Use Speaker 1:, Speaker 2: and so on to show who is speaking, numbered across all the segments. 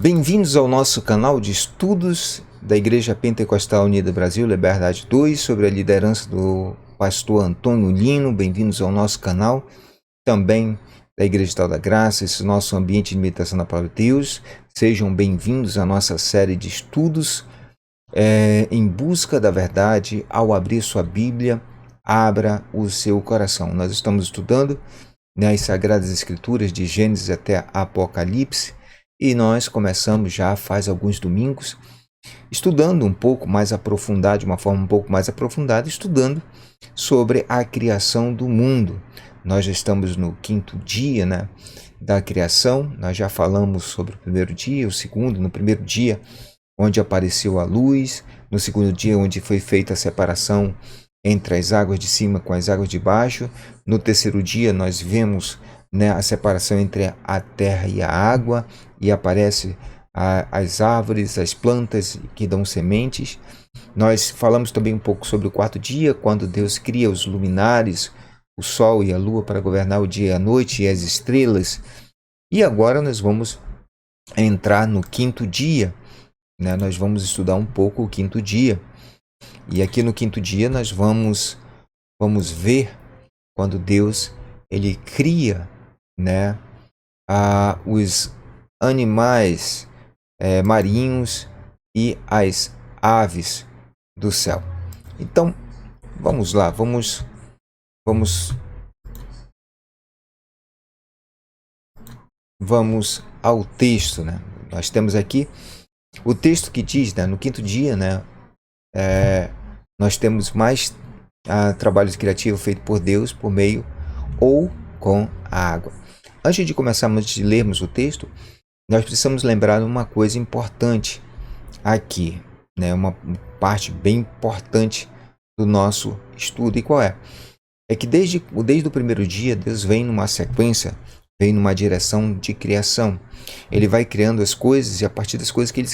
Speaker 1: Bem-vindos ao nosso canal de estudos da Igreja Pentecostal Unida Brasil, Liberdade 2, sobre a liderança do pastor Antônio Lino. Bem-vindos ao nosso canal, também da Igreja Tal da Graça, esse nosso ambiente de meditação na Palavra de Deus. Sejam bem-vindos à nossa série de estudos em busca da verdade. Ao abrir sua Bíblia, abra o seu coração. Nós estamos estudando as Sagradas Escrituras, de Gênesis até Apocalipse, e nós começamos já faz alguns domingos, estudando um pouco mais aprofundado, de uma forma um pouco mais aprofundada, estudando sobre a criação do mundo. Nós já estamos no 5º dia, da criação. Nós já falamos sobre o primeiro dia, o segundo, no primeiro dia, onde apareceu a luz, no segundo dia, onde foi feita a separação entre as águas de cima com as águas de baixo. No terceiro dia, nós vemos a separação entre a terra e a água, e aparece as árvores, as plantas que dão sementes. Nós falamos também um pouco sobre o 4º dia, quando Deus cria os luminares, o sol e a lua para governar o dia e a noite, e as estrelas. E agora nós vamos entrar no 5º dia, nós vamos estudar um pouco o 5º dia. E aqui no 5º dia nós vamos ver quando Deus ele cria os animais marinhos e as aves do céu. Então, vamos lá, vamos ao texto, Nós temos aqui o texto que diz, no 5º dia, nós temos mais trabalhos criativos feitos por Deus por meio ou com a água. Antes de começarmos a lermos o texto, nós precisamos lembrar uma coisa importante aqui, uma parte bem importante do nosso estudo. E qual é? É que desde o primeiro dia, Deus vem numa sequência, vem numa direção de criação. Ele vai criando as coisas, e a partir das coisas que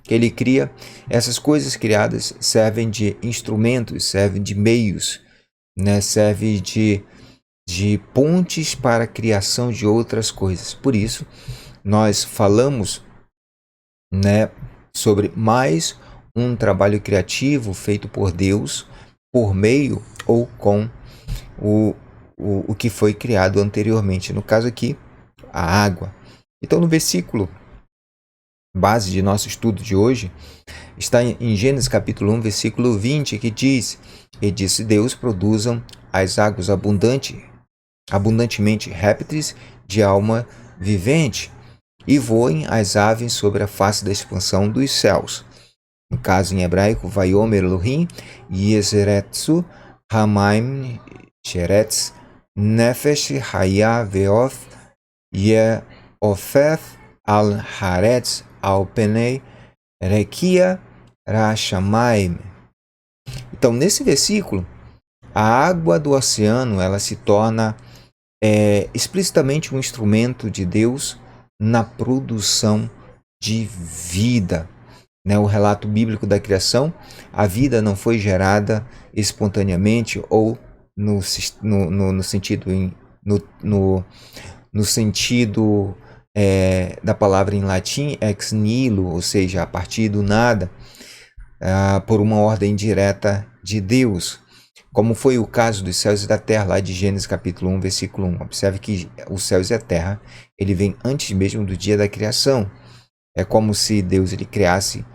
Speaker 1: ele cria, essas coisas criadas servem de instrumentos, servem de meios, servem de pontes para a criação de outras coisas. Por isso, nós falamos sobre mais um trabalho criativo feito por Deus por meio ou com o que foi criado anteriormente. No caso aqui, a água. Então, no versículo base de nosso estudo de hoje, está em Gênesis capítulo 1, versículo 20, que diz: "E disse Deus, produzam as águas abundantemente répteis de alma vivente, e voem as aves sobre a face da expansão dos céus." No caso em hebraico, Vayomer Elohim Yezeretsu Hamaim Sheretz Nefesh Haya Veoth Yeofeth Al Haaretz Al Penei Rekia Rashamaim. Então, nesse versículo, a água do oceano ela se torna explicitamente um instrumento de Deus na produção de vida. O relato bíblico da criação, a vida não foi gerada espontaneamente ou no sentido da palavra em latim ex nihilo, ou seja, a partir do nada, por uma ordem direta de Deus, como foi o caso dos céus e da terra, lá de Gênesis capítulo 1, versículo 1. Observe que os céus e a terra, ele vem antes mesmo do dia da criação. É como se Deus ele criasse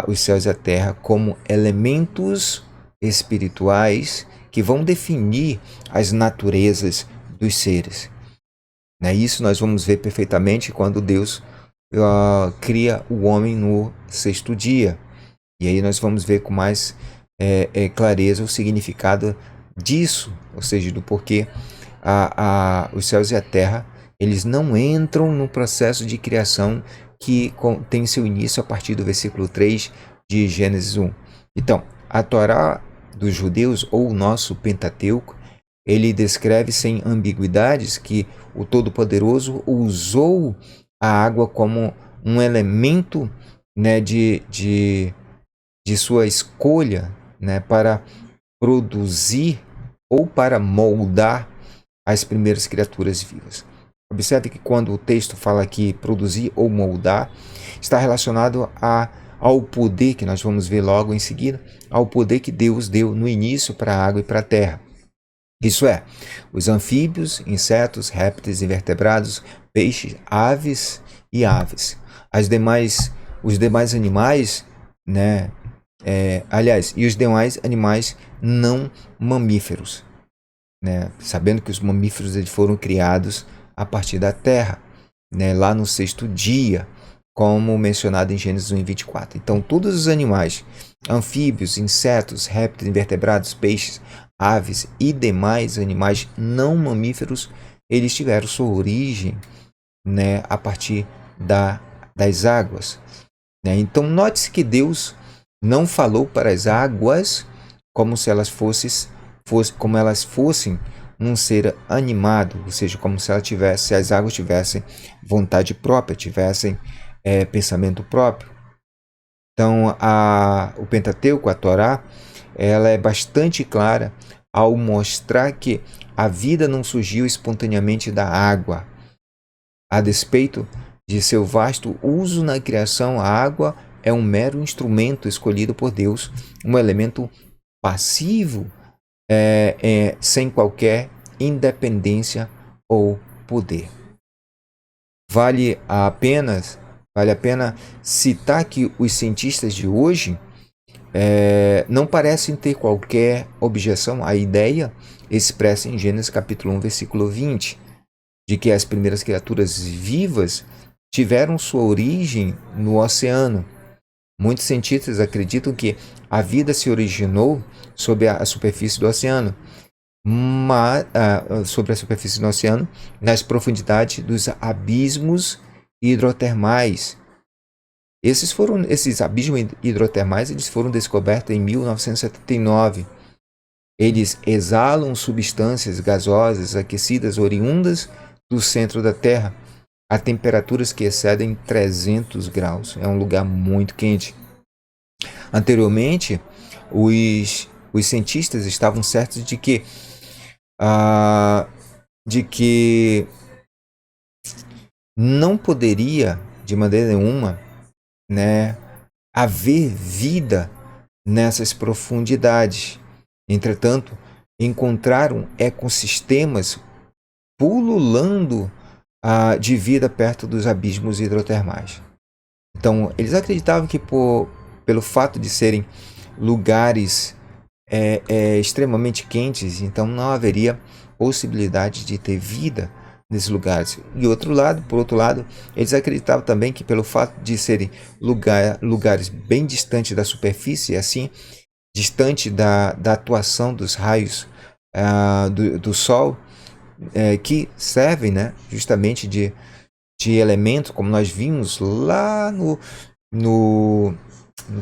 Speaker 1: os céus e a terra como elementos espirituais que vão definir as naturezas dos seres. Isso nós vamos ver perfeitamente quando Deus cria o homem no 6º dia. E aí nós vamos ver com mais clareza o significado disso, ou seja, do porquê os céus e a terra eles não entram no processo de criação que tem seu início a partir do versículo 3 de Gênesis 1. Então, a Torá dos judeus, ou o nosso Pentateuco, ele descreve sem ambiguidades que o Todo-Poderoso usou a água como um elemento de sua escolha para produzir ou para moldar as primeiras criaturas vivas. Observe que quando o texto fala aqui produzir ou moldar, está relacionado ao poder, que nós vamos ver logo em seguida, ao poder que Deus deu no início para a água e para a terra. Isso é, os anfíbios, insetos, répteis, invertebrados, peixes, aves e aves. Os demais animais, né? E os demais animais não mamíferos, né? Sabendo que os mamíferos eles foram criados a partir da terra, né? Lá no sexto dia, como mencionado em Gênesis 1:24. Então, todos os animais, anfíbios, insetos, répteis, invertebrados, peixes, aves e demais animais não mamíferos, eles tiveram sua origem, né, a partir das águas. Né? Então, note-se que Deus não falou para as águas como se elas fossem um ser animado, ou seja, como se as águas tivessem vontade própria, tivessem pensamento próprio. Então, o Pentateuco, a Torá, ela é bastante clara ao mostrar que a vida não surgiu espontaneamente da água. A despeito de seu vasto uso na criação, a água é um mero instrumento escolhido por Deus, um elemento passivo, sem qualquer independência ou poder. Vale a pena citar que os cientistas de hoje não parecem ter qualquer objeção à ideia expressa em Gênesis capítulo 1, versículo 20, de que as primeiras criaturas vivas tiveram sua origem no oceano. Muitos cientistas acreditam que a vida se originou sobre a superfície do oceano, nas profundidades dos abismos hidrotermais. Esses abismos hidrotermais eles foram descobertos em 1979. Eles exalam substâncias gasosas aquecidas oriundas do centro da Terra a temperaturas que excedem 300 graus. É um lugar muito quente. Anteriormente, os cientistas estavam certos de que não poderia, de maneira nenhuma, né, haver vida nessas profundidades. Entretanto, encontraram ecossistemas pululando de vida perto dos abismos hidrotermais. Então, eles acreditavam que pelo fato de serem lugares extremamente quentes, então não haveria possibilidade de ter vida nesses lugares. Por outro lado, eles acreditavam também que pelo fato de serem lugares bem distantes da superfície, assim, distante da atuação dos raios do Sol, que servem, né, justamente de elementos, como nós vimos lá no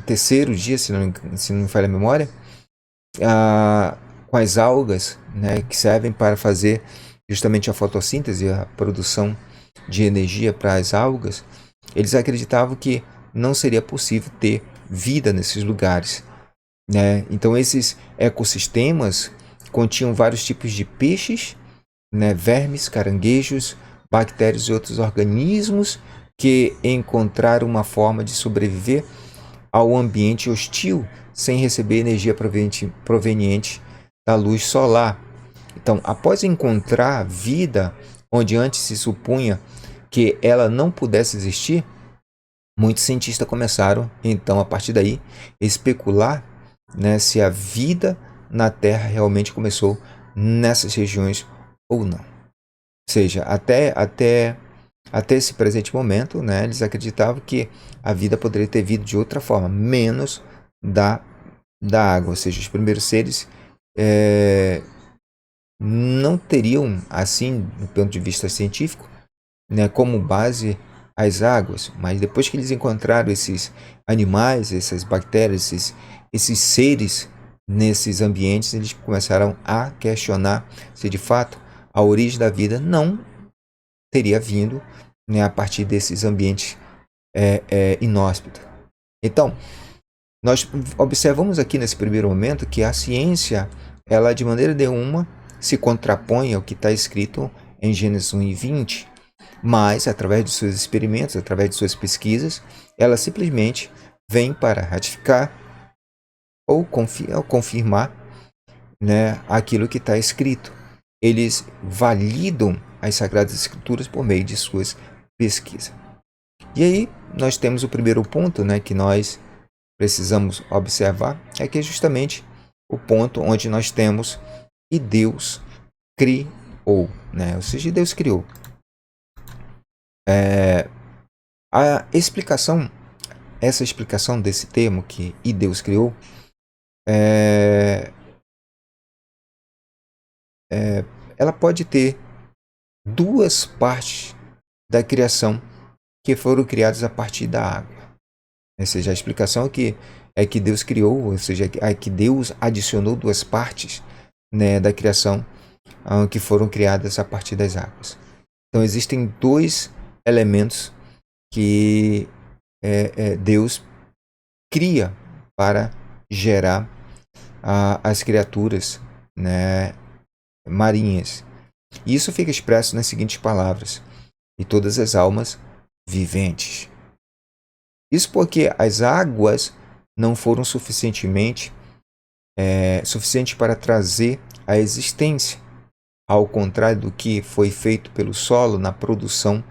Speaker 1: terceiro dia, se não me falha a memória, com as algas, né, que servem para fazer justamente a fotossíntese, a produção de energia para as algas. Eles acreditavam que não seria possível ter vida nesses lugares, né? Então esses ecossistemas continham vários tipos de peixes, né, vermes, caranguejos, bactérias e outros organismos que encontraram uma forma de sobreviver ao ambiente hostil sem receber energia proveniente da luz solar. Então, após encontrar vida onde antes se supunha que ela não pudesse existir, muitos cientistas começaram, então, a partir daí, a especular, né, se a vida na Terra realmente começou nessas regiões ou não. Ou seja, até esse presente momento, né, eles acreditavam que a vida poderia ter vindo de outra forma, menos da água. Ou seja, os primeiros seres não teriam, assim, do ponto de vista científico, né, como base as águas. Mas depois que eles encontraram esses animais, essas bactérias, esses seres nesses ambientes, eles começaram a questionar se de fato a origem da vida não teria vindo, né, a partir desses ambientes inóspitos. Então, nós observamos aqui nesse primeiro momento que a ciência, ela de maneira nenhuma se contrapõe ao que está escrito em Gênesis 1:20, mas através de seus experimentos, através de suas pesquisas, ela simplesmente vem para ratificar ou confirmar, né, aquilo que está escrito. Eles validam as Sagradas Escrituras por meio de suas pesquisas. E aí nós temos o primeiro ponto, né, que nós precisamos observar, é que é justamente o ponto onde nós temos e Deus criou, né? Ou seja, Deus criou. A explicação, essa explicação desse termo que e Deus criou, ela pode ter duas partes da criação que foram criadas a partir da água. Ou seja, a explicação é que Deus criou, ou seja, é que Deus adicionou duas partes, né, da criação que foram criadas a partir das águas. Então existem dois elementos que Deus cria para gerar as criaturas, né, marinhas. E isso fica expresso nas seguintes palavras: e todas as almas viventes. Isso porque as águas não foram suficiente para trazer a existência, ao contrário do que foi feito pelo solo na produção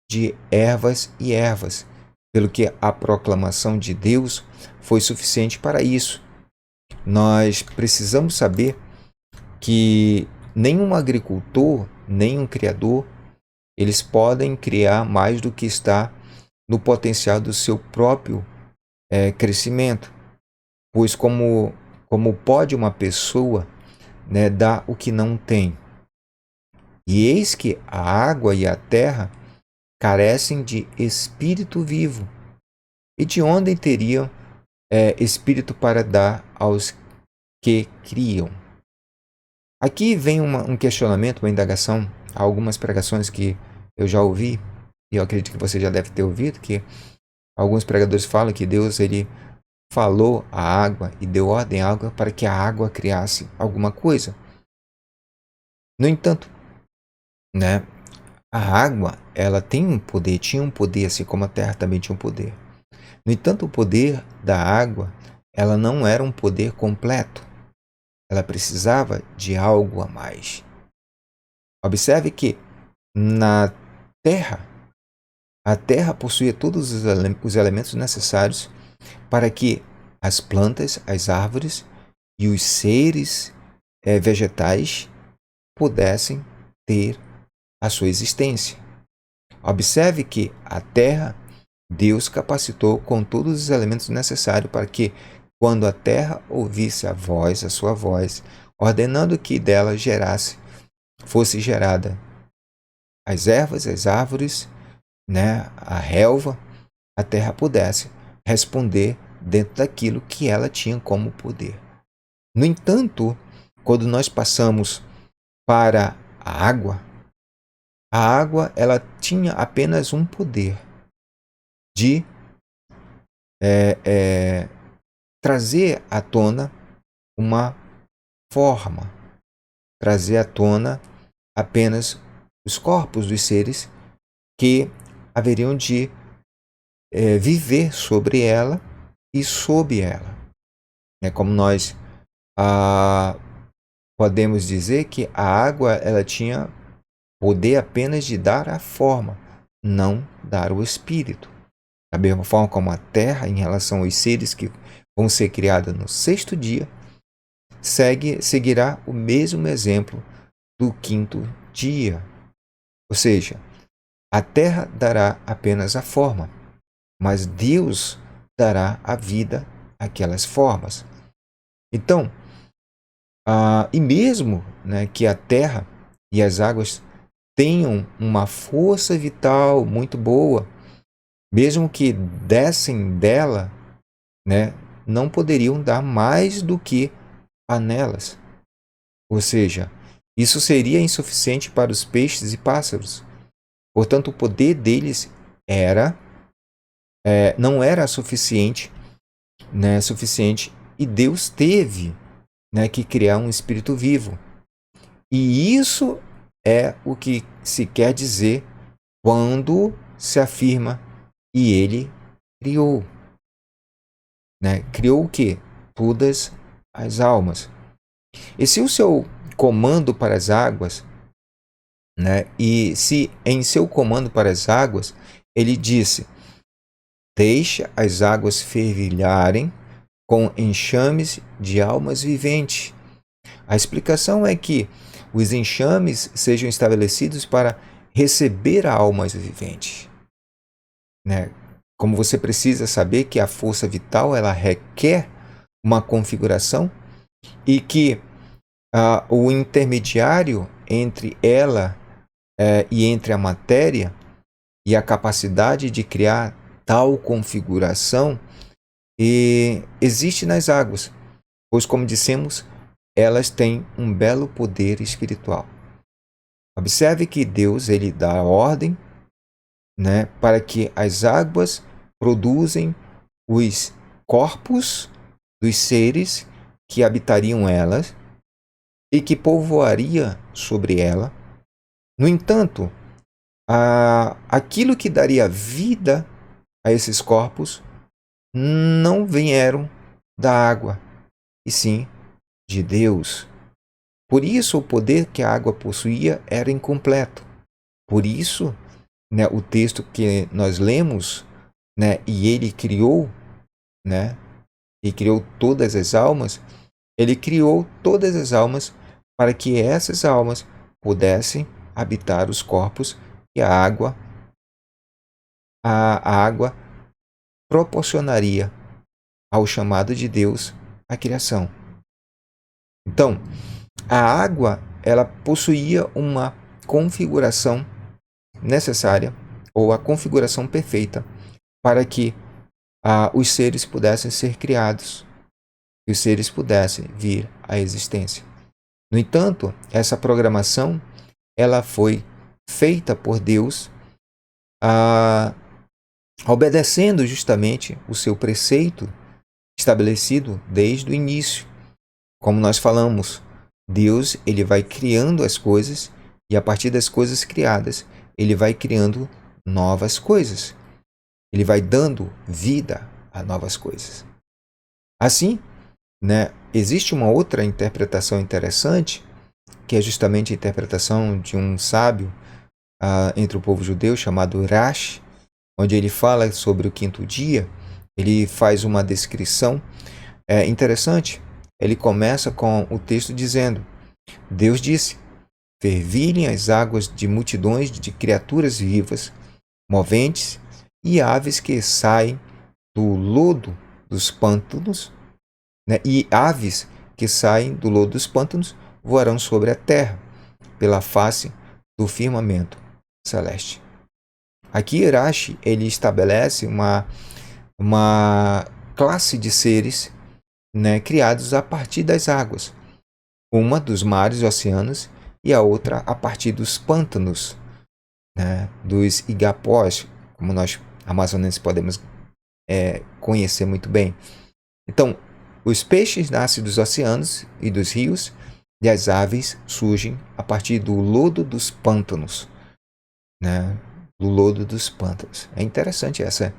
Speaker 1: de ervas e ervas, pelo que a proclamação de Deus foi suficiente para isso. Nós precisamos saber que nenhum agricultor, nenhum criador, eles podem criar mais do que está no potencial do seu próprio crescimento. Pois como pode uma pessoa, né, dar o que não tem? E eis que a água e a terra carecem de espírito vivo. E de onde teriam espírito para dar aos que criam? Aqui vem um questionamento, uma indagação, algumas pregações que eu já ouvi, e eu acredito que você já deve ter ouvido, que alguns pregadores falam que Deus ele falou à água e deu ordem à água para que a água criasse alguma coisa. No entanto, né, a água ela tem um poder, tinha um poder, assim como a terra também tinha um poder. No entanto, o poder da água ela não era um poder completo. Ela precisava de algo a mais. Observe que na terra, a terra possuía todos os elementos necessários para que as plantas, as árvores e os seres vegetais pudessem ter a sua existência. Observe que a terra, Deus capacitou com todos os elementos necessários para que, quando a terra ouvisse a sua voz, ordenando que dela fosse gerada as ervas, as árvores, né, a relva, a terra pudesse responder dentro daquilo que ela tinha como poder. No entanto, quando nós passamos para a água ela tinha apenas um poder de trazer à tona uma forma, trazer à tona apenas os corpos dos seres que haveriam de viver sobre ela e sob ela. É como nós podemos dizer que a água ela tinha poder apenas de dar a forma, não dar o espírito. Da mesma forma como a terra, em relação aos seres que vão ser criados no sexto dia, seguirá o mesmo exemplo do quinto dia. Ou seja, a terra dará apenas a forma, mas Deus dará a vida àquelas formas. Então, e mesmo, né, que a terra e as águas tenham uma força vital muito boa, mesmo que dessem dela, né, não poderiam dar mais do que há nelas. Ou seja, isso seria insuficiente para os peixes e pássaros. Portanto, o poder deles não era suficiente, né, e Deus teve, né, que criar um espírito vivo. E isso é o que se quer dizer quando se afirma e ele criou. Né? Criou o quê? Todas as almas. E se o seu comando para as águas, né? E se em seu comando para as águas, ele disse: deixa as águas fervilharem com enxames de almas viventes. A explicação é que os enxames sejam estabelecidos para receber almas viventes. Né? Como você precisa saber que a força vital ela requer uma configuração e que o intermediário entre ela e entre a matéria e a capacidade de criar tal configuração existe nas águas, pois, como dissemos, elas têm um belo poder espiritual. Observe que Deus ele dá a ordem, né, para que as águas produzem os corpos dos seres que habitariam elas e que povoaria sobre ela. No entanto, aquilo que daria vida a esses corpos não vieram da água, e sim de Deus. Por isso, o poder que a água possuía era incompleto. Por isso, né, o texto que nós lemos, né, e ele criou, né, e criou todas as almas, ele criou todas as almas para que essas almas pudessem habitar os corpos que a água proporcionaria ao chamado de Deus à criação. Então, a água ela possuía uma configuração necessária ou a configuração perfeita para que os seres pudessem ser criados e os seres pudessem vir à existência. No entanto, essa programação ela foi feita por Deus obedecendo justamente o seu preceito estabelecido desde o início. Como nós falamos, Deus ele vai criando as coisas e a partir das coisas criadas, ele vai criando novas coisas. Ele vai dando vida a novas coisas. Assim, né, existe uma outra interpretação interessante, que é justamente a interpretação de um sábio entre o povo judeu chamado Rashi, onde ele fala sobre o quinto dia. Ele faz uma descrição interessante. Ele começa com o texto dizendo: Deus disse: fervilhem as águas de multidões de criaturas vivas, moventes e aves que saem do lodo dos pântanos, né? E aves que saem do lodo dos pântanos voarão sobre a terra, pela face do firmamento celeste. Aqui Irashi ele estabelece uma classe de seres, né, criados a partir das águas, uma dos mares e oceanos e a outra a partir dos pântanos, né, dos igapós, como nós amazonenses podemos conhecer muito bem. Então, os peixes nascem dos oceanos e dos rios, e as aves surgem a partir do lodo dos pântanos, né, do lodo dos pântanos. É interessante essa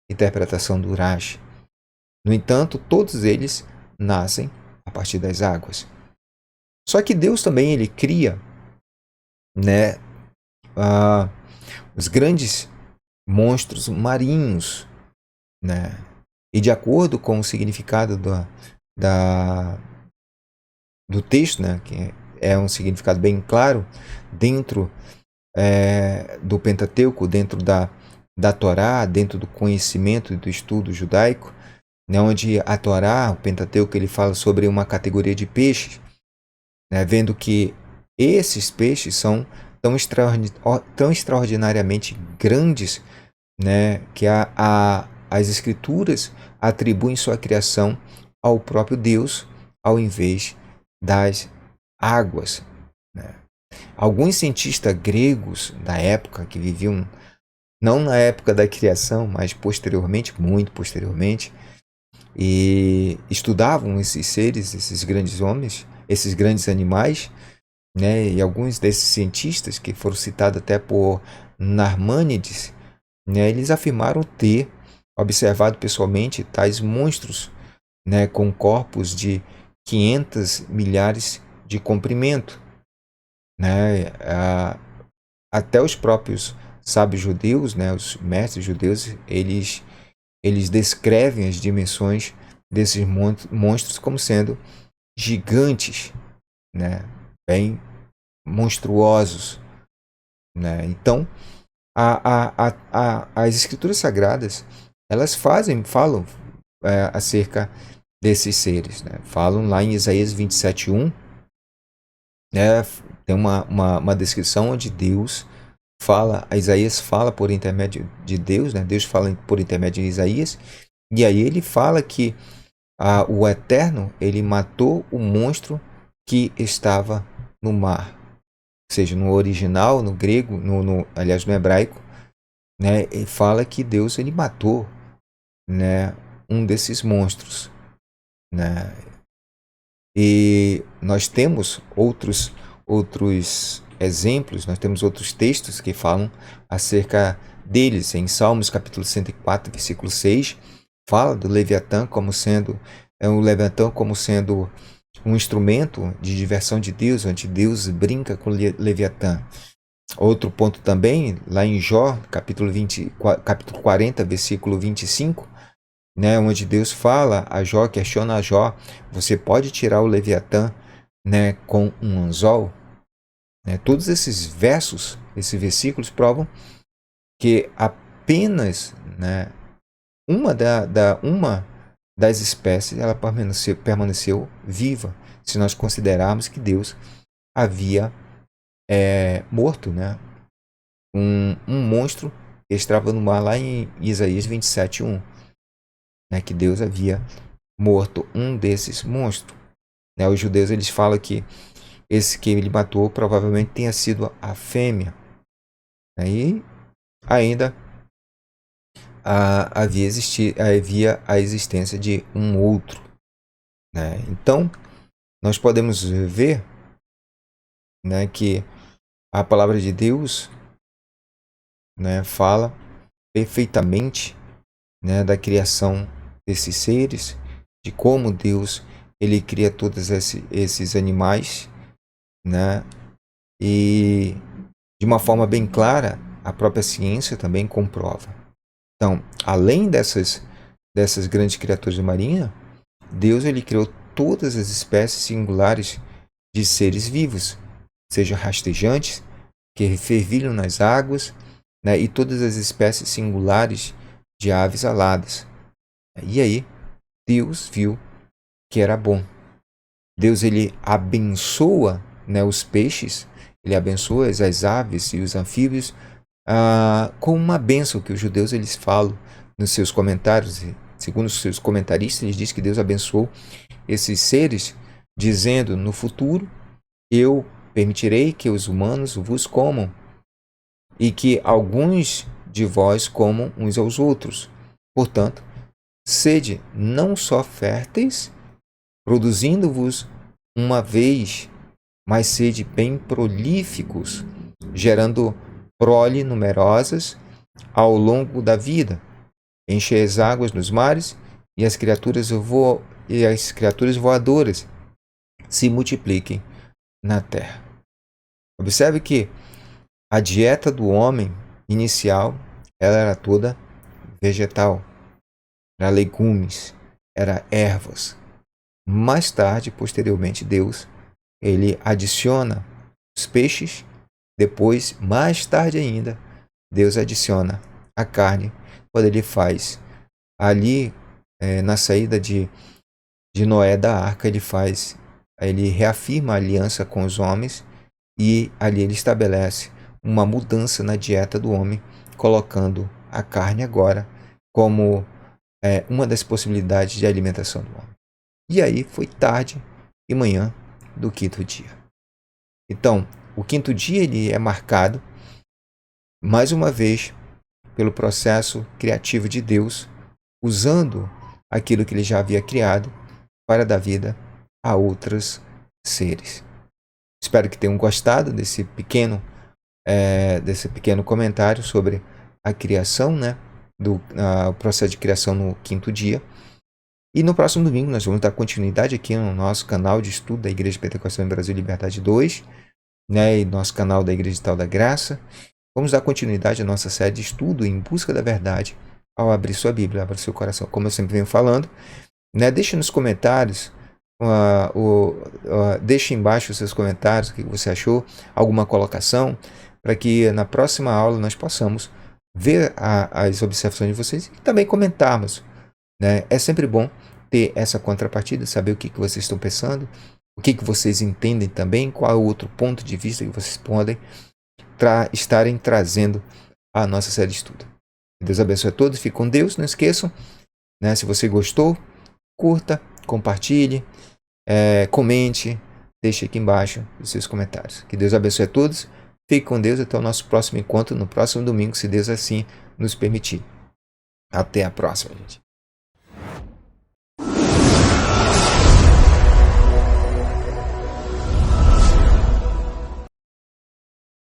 Speaker 1: interpretação do Rashi. No entanto, todos eles nascem a partir das águas. Só que Deus também ele cria, né, os grandes monstros marinhos, né? E de acordo com o significado do texto, né, que é um significado bem claro dentro do Pentateuco, dentro da Torá, dentro do conhecimento e do estudo judaico, né, onde a Torá, o Pentateuco, ele fala sobre uma categoria de peixes, né, vendo que esses peixes são tão extraordinariamente grandes, né, que as Escrituras atribuem sua criação ao próprio Deus, ao invés das águas. Né. Alguns cientistas gregos da época, que viviam não na época da criação, mas posteriormente, muito posteriormente, e estudavam esses seres, esses grandes homens, esses grandes animais, né? E alguns desses cientistas que foram citados até por Narmânides, né, eles afirmaram ter observado pessoalmente tais monstros, né, com corpos de 500 milhares de comprimento, né, até os próprios sábios judeus, né, os mestres judeus, eles descrevem as dimensões desses monstros como sendo gigantes, né, bem monstruosos, né? Então, as escrituras sagradas, elas falam acerca desses seres, né? Falam lá em Isaías 27:1, né? Tem uma descrição onde Deus fala, Isaías fala por intermédio de Deus, né? Deus fala por intermédio de Isaías, e aí ele fala que o Eterno, ele matou o monstro que estava no mar. Ou seja, no original, no grego, aliás, no hebraico, né, ele fala que Deus ele matou, né, um desses monstros, né? E nós temos outros exemplos, nós temos outros textos que falam acerca deles. Em Salmos capítulo 104, versículo 6, fala do Leviatã como sendo um instrumento de diversão de Deus, onde Deus brinca com Leviatã. Outro ponto também, lá em Jó, capítulo 40, versículo 25, né, onde Deus fala a Jó, questiona a Jó, você pode tirar o Leviatã, né, com um anzol? Né? Todos esses versos, esses versículos provam que apenas, né, uma das espécies ela permaneceu viva, se nós considerarmos que Deus havia morto, né, um monstro que estava no mar, lá em Isaías 27:1, né, que Deus havia morto um desses monstros. Né, os judeus eles falam que esse que ele matou provavelmente tenha sido a fêmea. Aí ainda havia a existência de um outro. Né? Então, nós podemos ver, né, que a palavra de Deus, né, fala perfeitamente, né, da criação desses seres, de como Deus ele cria todos esses animais, né, e de uma forma bem clara a própria ciência também comprova. Então, além dessas grandes criaturas marinhas, Deus ele criou todas as espécies singulares de seres vivos, sejam rastejantes, que fervilham nas águas, né, e todas as espécies singulares de aves aladas. E aí, Deus viu que era bom. Deus ele abençoa, né, os peixes, ele abençoa as aves e os anfíbios com uma bênção que os judeus eles falam nos seus comentários. Segundo os seus comentaristas, eles dizem que Deus abençoou esses seres, dizendo: no futuro eu permitirei que os humanos vos comam e que alguns de vós comam uns aos outros. Portanto, sede não só férteis, produzindo-vos uma vez, mas sede bem prolíficos, gerando prole numerosas ao longo da vida. Enchei as águas nos mares e as criaturas voadoras se multipliquem na terra. Observe que a dieta do homem inicial ela era toda vegetal, era legumes, era ervas. Mais tarde, posteriormente, Deus ele adiciona os peixes. Depois, mais tarde ainda, Deus adiciona a carne, quando ele faz ali na saída de Noé da arca, ele reafirma a aliança com os homens e ali ele estabelece uma mudança na dieta do homem, colocando a carne agora como uma das possibilidades de alimentação do homem. E aí foi tarde e manhã do quinto dia. Então, o quinto dia ele é marcado, mais uma vez, pelo processo criativo de Deus, usando aquilo que ele já havia criado para dar vida a outros seres. Espero que tenham gostado desse pequeno desse pequeno comentário sobre a criação, né? O processo de criação no 5º dia. E no próximo domingo nós vamos dar continuidade aqui no nosso canal de estudo da Igreja Pentecostal em Brasil Liberdade 2, né? E nosso canal da Igreja Digital da Graça. Vamos dar continuidade à nossa série de estudo em busca da verdade ao abrir sua Bíblia, abrir seu coração. Como eu sempre venho falando, né? Deixe nos comentários, deixe embaixo os seus comentários, o que você achou, alguma colocação, para que na próxima aula nós possamos ver as observações de vocês e também comentarmos, né? É sempre bom ter essa contrapartida, saber o que vocês estão pensando, o que vocês entendem também, qual é o outro ponto de vista que vocês podem estarem trazendo à nossa série de estudo. Deus abençoe a todos, fique com Deus, não esqueçam, né? Se você gostou, curta, compartilhe, comente, deixe aqui embaixo os seus comentários. Que Deus abençoe a todos, fique com Deus, até o nosso próximo encontro no próximo domingo, se Deus assim nos permitir. Até a próxima, gente.